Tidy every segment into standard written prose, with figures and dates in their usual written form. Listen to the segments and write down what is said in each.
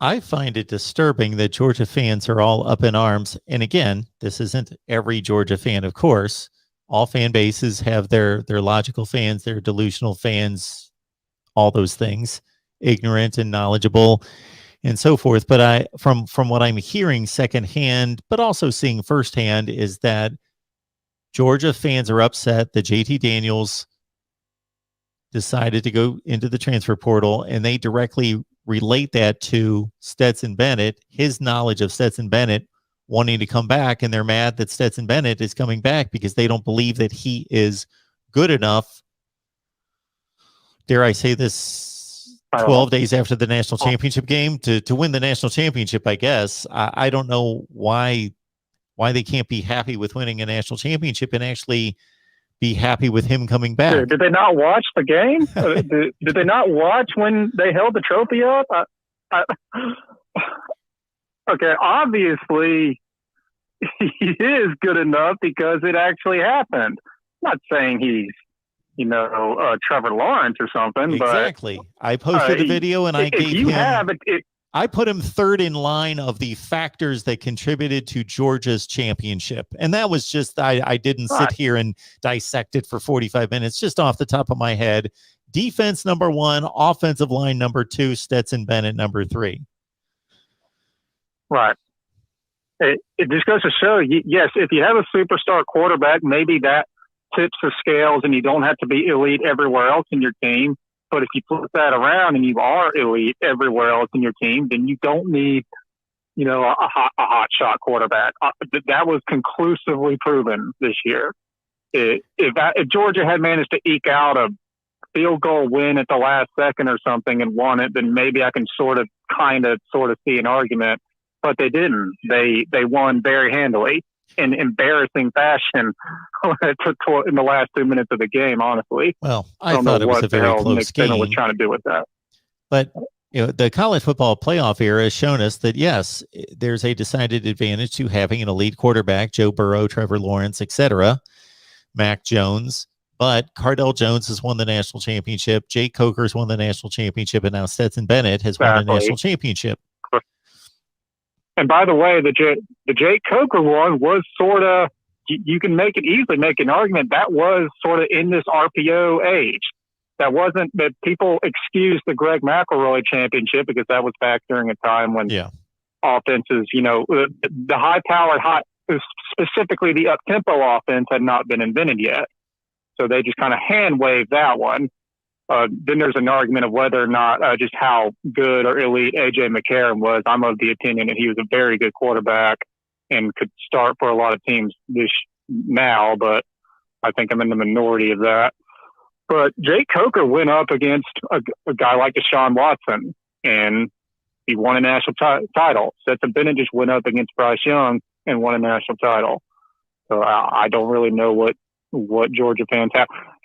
I find it disturbing that Georgia fans are all up in arms. And again, this isn't every Georgia fan, of course. All fan bases have their logical fans, their delusional fans, all those things, ignorant and knowledgeable and so forth. But I from what I'm hearing secondhand, but also seeing firsthand, is that Georgia fans are upset that JT Daniels decided to go into the transfer portal, and they directly relate that to Stetson Bennett, his knowledge of Stetson Bennett wanting to come back, and they're mad that Stetson Bennett is coming back because they don't believe that he is good enough. Dare I say this, 12 days after the national championship game to win the national championship, I guess. I don't know why they can't be happy with winning a national championship and actually be happy with him coming back. Did they not watch the game? Did they not watch when they held the trophy up? Okay, obviously he is good enough because it actually happened. I'm not saying he's, Trevor Lawrence or something. Exactly. But, I posted a video and I gave him. I put him third in line of the factors that contributed to Georgia's championship. And that was just, I didn't sit here and dissect it for 45 minutes, just off the top of my head. Defense number 1, offensive line number 2, Stetson Bennett number 3. Right. It just goes to show, yes, if you have a superstar quarterback, maybe that tips the scales and you don't have to be elite everywhere else in your team. But if you flip that around and you are elite everywhere else in your team, then you don't need, a hot shot quarterback. That was conclusively proven this year. If Georgia had managed to eke out a field goal win at the last second or something and won it, then maybe I can sort of see an argument. But they didn't. They won very handily in embarrassing fashion in the last 2 minutes of the game, honestly. Well, I thought it was a very close game. Nick was trying to do with that. But the college football playoff era has shown us that, yes, there's a decided advantage to having an elite quarterback, Joe Burrow, Trevor Lawrence, etc., Mac Jones. But Cardell Jones has won the national championship. Jake Coker's won the national championship, and now Stetson Bennett has won the national championship. And by the way, the Jake Coker one was sort of, you can easily make an argument that was sort of in this RPO age. That wasn't that people excused the Greg McElroy championship because that was back during a time when offenses, the high-powered, specifically the up-tempo offense had not been invented yet. So they just kind of hand-waved that one. Then there's an argument of whether or not just how good or elite A.J. McCarron was. I'm of the opinion that he was a very good quarterback and could start for a lot of teams now, but I think I'm in the minority of that. But Jake Coker went up against a guy like Deshaun Watson, and he won a national title. Stetson Bennett just went up against Bryce Young and won a national title. So I don't really know what Georgia fans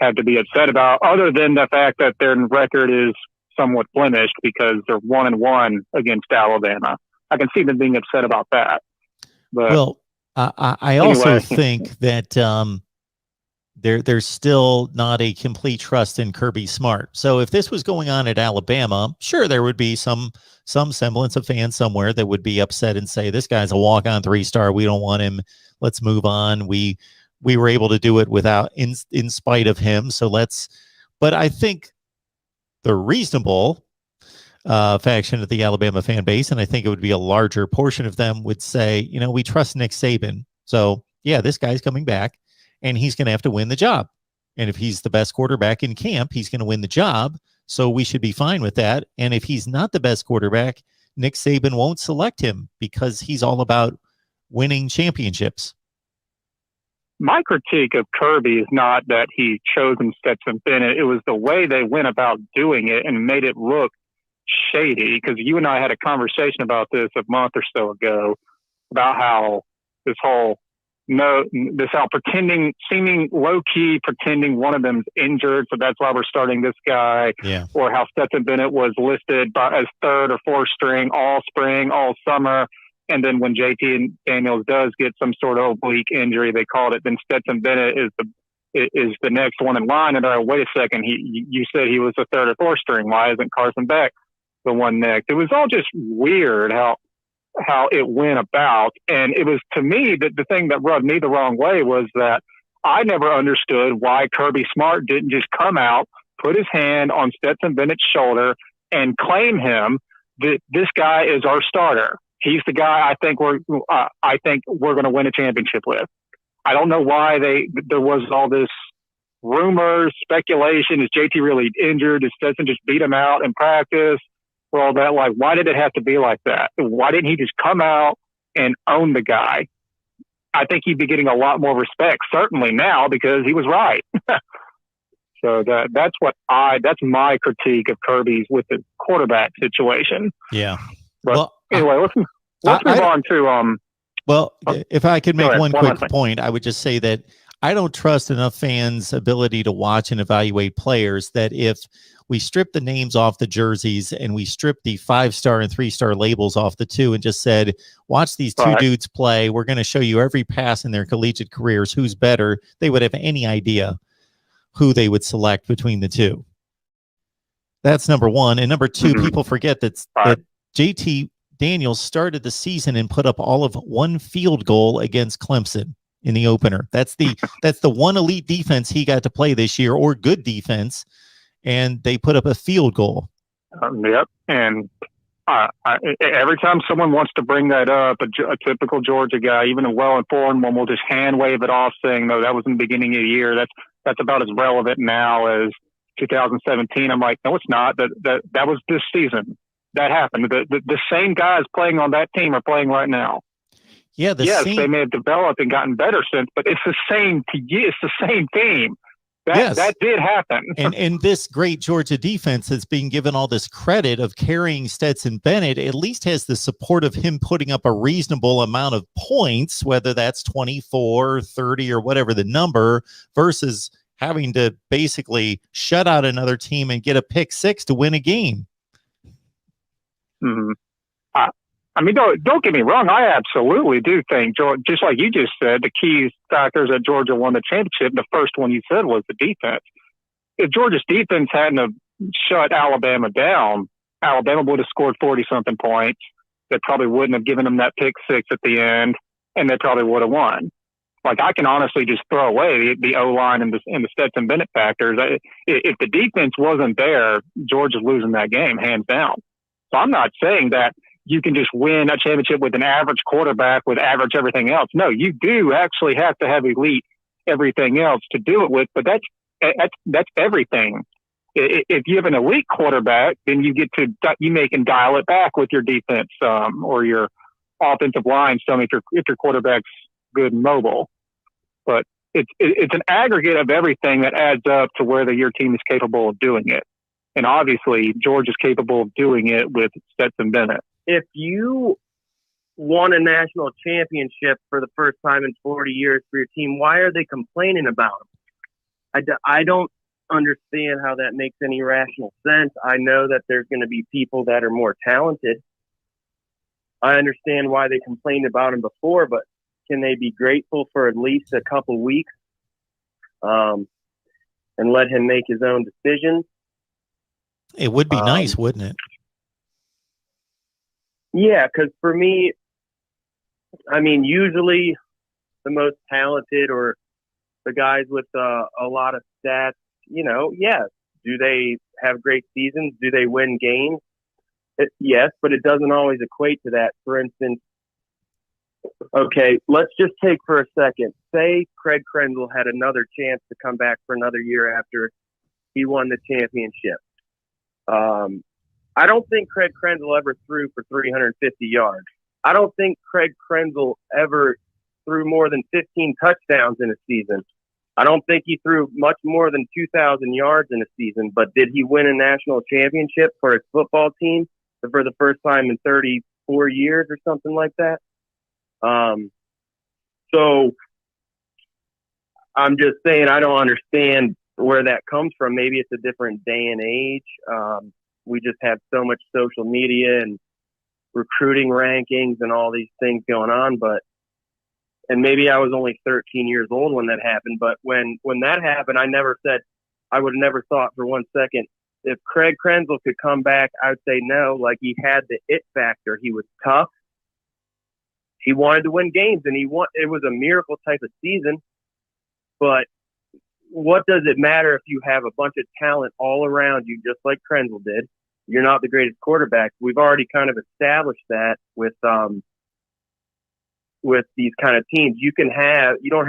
have to be upset about, other than the fact that their record is somewhat blemished because they're 1-1 against Alabama. I can see them being upset about that. But I also think that there's still not a complete trust in Kirby Smart. So if this was going on at Alabama, sure, there would be some semblance of fans somewhere that would be upset and say, this guy's a walk-on 3-star. We don't want him. Let's move on. We were able to do it without, in spite of him. So but I think the reasonable faction of the Alabama fan base, and I think it would be a larger portion of them, would say, we trust Nick Saban. So yeah, this guy's coming back and he's going to have to win the job. And if he's the best quarterback in camp, he's going to win the job. So we should be fine with that. And if he's not the best quarterback, Nick Saban won't select him because he's all about winning championships. My critique of Kirby is not that he chosen Stetson Bennett. It was the way they went about doing it and made it look shady. Because you and I had a conversation about this a month or so ago about how seeming low key pretending one of them's injured, so that's why we're starting this guy. Yeah. Or how Stetson Bennett was listed as third or fourth string all spring, all summer. And then when JT Daniels does get some sort of oblique injury, they called it. Then Stetson Bennett is the next one in line. And wait a second, you said he was the third or fourth string. Why isn't Carson Beck the one next. It was all just weird how it went about. And it was, to me, the thing that rubbed me the wrong way was that I never understood why Kirby Smart didn't just come out, put his hand on Stetson Bennett's shoulder, and claim him that this guy is our starter. He's the guy I think we're going to win a championship with. I don't know why there was all this rumors, speculation. Is JT really injured? Did Stetson just beat him out in practice? For all that, like, why did it have to be like that? Why didn't he just come out and own the guy? I think he'd be getting a lot more respect, certainly now, because he was right. So that's my critique of Kirby's with the quarterback situation. Yeah. But well, anyway, let's move on to Well, if I could make one quick point, I would just say that I don't trust enough fans' ability to watch and evaluate players, that if we strip the names off the jerseys and we strip the 5-star and 3-star labels off the two and just said, watch these two dudes play, we're going to show you every pass in their collegiate careers, who's better, they would have any idea who they would select between the two. That's number one. And number two, people forget that JT Daniels started the season and put up all of one field goal against Clemson in the opener. That's the one elite defense he got to play this year, or good defense, and they put up a field goal. Yep. And every time someone wants to bring that up, a typical Georgia guy, even a well-informed one, will just hand wave it off, saying, "No, that was in the beginning of the year. That's about as relevant now as 2017." I'm like, no, it's not. That was this season. That happened. The same guys playing on that team are playing right now. Yeah, they may have developed and gotten better since, but it's the same. It's the same team. That did happen. And this great Georgia defense that's being given all this credit of carrying Stetson Bennett at least has the support of him putting up a reasonable amount of points, whether that's 24, 30, or whatever the number, versus having to basically shut out another team and get a pick six to win a game. Mm-hmm. I mean, don't get me wrong. I absolutely do think, just like you just said, the key factors that Georgia won the championship, the first one you said was the defense. If Georgia's defense hadn't have shut Alabama down, Alabama would have scored 40-something points. They probably wouldn't have given them that pick six at the end, and they probably would have won. Like, I can honestly just throw away the O-line and the Stetson Bennett factors. If the defense wasn't there, Georgia's losing that game, hands down. So I'm not saying that you can just win a championship with an average quarterback with average everything else. No, you do actually have to have elite everything else to do it with, but that's everything. If you have an elite quarterback, then you can dial it back with your defense or your offensive line some if your quarterback's good and mobile. But it's an aggregate of everything that adds up to whether your team is capable of doing it. And obviously, Georgia's capable of doing it with Stetson Bennett. If you won a national championship for the first time in 40 years for your team, why are they complaining about them? I don't understand how that makes any rational sense. I know that there's going to be people that are more talented. I understand why they complained about him before, but can they be grateful for at least a couple weeks and let him make his own decisions? It would be nice, wouldn't it? Yeah, because for me, I mean, usually the most talented or the guys with a lot of stats, do they have great seasons? Do they win games? Yes, but it doesn't always equate to that. For instance, okay, let's just take for a second. Say Craig Krenzel had another chance to come back for another year after he won the championship. I don't think Craig Krenzel ever threw for 350 yards. I don't think Craig Krenzel ever threw more than 15 touchdowns in a season. I don't think he threw much more than 2,000 yards in a season, but did he win a national championship for his football team for the first time in 34 years or something like that? So I'm just saying I don't understand where that comes from. Maybe it's a different day and age. We just have so much social media and recruiting rankings and all these things going on. And maybe I was only 13 years old when that happened. But when that happened, I would have never thought for one second if Craig Krenzel could come back, I would say no. Like, he had the it factor. He was tough. He wanted to win games, and it was a miracle type of season. But what does it matter if you have a bunch of talent all around you, just like Krenzel did? You're not the greatest quarterback. We've already kind of established that with these kind of teams. You don't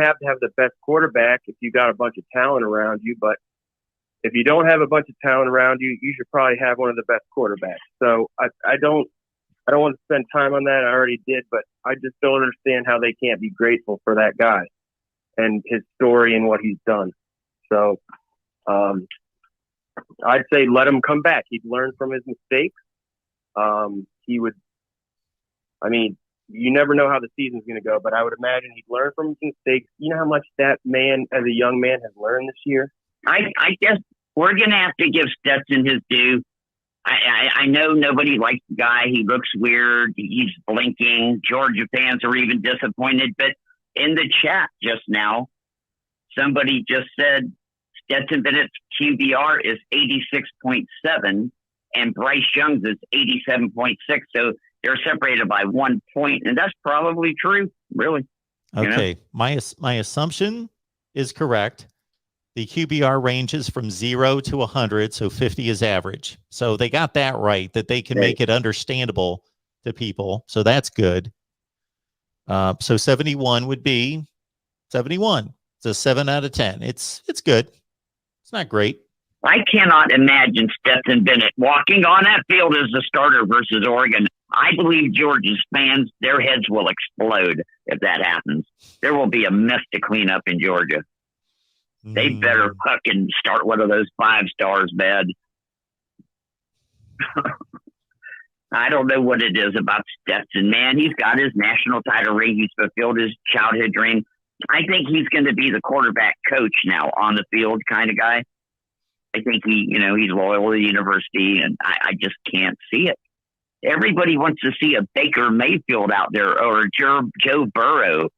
have to have the best quarterback if you got a bunch of talent around you, but if you don't have a bunch of talent around you, you should probably have one of the best quarterbacks. So I don't want to spend time on that. I already did, but I just don't understand how they can't be grateful for that guy and his story and what he's done. So I'd say let him come back. He'd learn from his mistakes. You never know how the season's going to go, but I would imagine he'd learn from his mistakes. You know how much that man, as a young man, has learned this year? I guess we're going to have to give Stetson his due. I know nobody likes the guy. He looks weird. He's blinking. Georgia fans are even disappointed. But in the chat just now, somebody just said Stetson Bennett's QBR is 86.7 and Bryce Young's is 87.6. So they're separated by 1 point, and that's probably true, really. Okay, my assumption is correct. The QBR ranges from 0 to 100, so 50 is average. So they got that right, that they can make it understandable to people. So that's good. So 71 would be 71. It's a 7 out of 10. It's good. It's not great. I cannot imagine Stetson Bennett walking on that field as the starter versus Oregon. I believe Georgia's fans, their heads will explode if that happens. There will be a mess to clean up in Georgia. They better fucking start one of those 5 stars, man. I don't know what it is about Stetson, man. He's got his national title ring. He's fulfilled his childhood dream. I think he's going to be the quarterback coach now, on the field kind of guy. I think he's loyal to the university, and I just can't see it. Everybody wants to see a Baker Mayfield out there or Joe Burrow